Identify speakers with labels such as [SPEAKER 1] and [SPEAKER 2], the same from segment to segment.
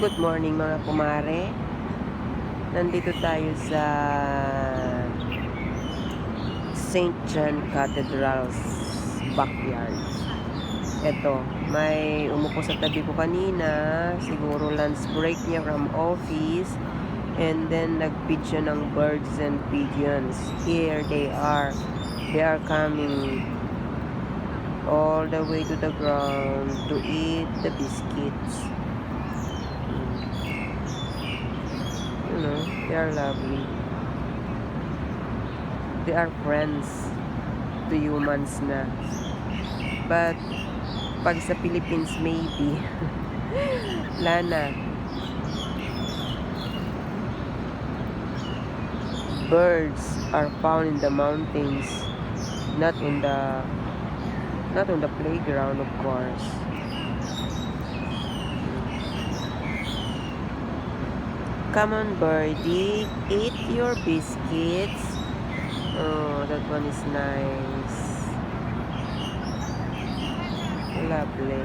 [SPEAKER 1] Good morning mga kumare. Nandito tayo sa St. John Cathedral's backyard. Eto, may umupo sa tabi ko kanina, siguro lunch break niya from office, and then nag-pigeon ng birds and pigeons. Here they are. They are coming all the way to the ground to eat the biscuits. You know, they are lovely. They are friends to humans na. But pag sa Philippines maybe lana. Birds are found in the mountains, not on the playground, of course. Come on, birdie, eat your biscuits. Oh, that one is nice. Lovely.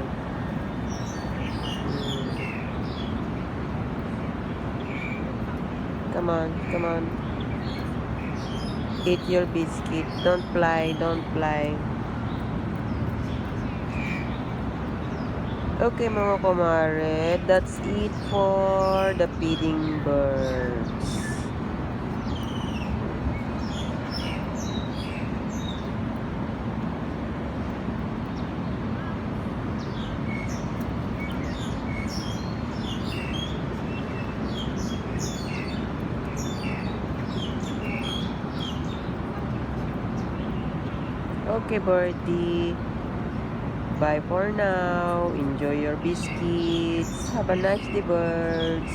[SPEAKER 1] Come on, come on. Eat your biscuit. Don't fly, don't fly. Okay mga kumare, that's it for the feeding birds. Okay, birdie. Bye for now. Enjoy your biscuits. Have a nice day, birds.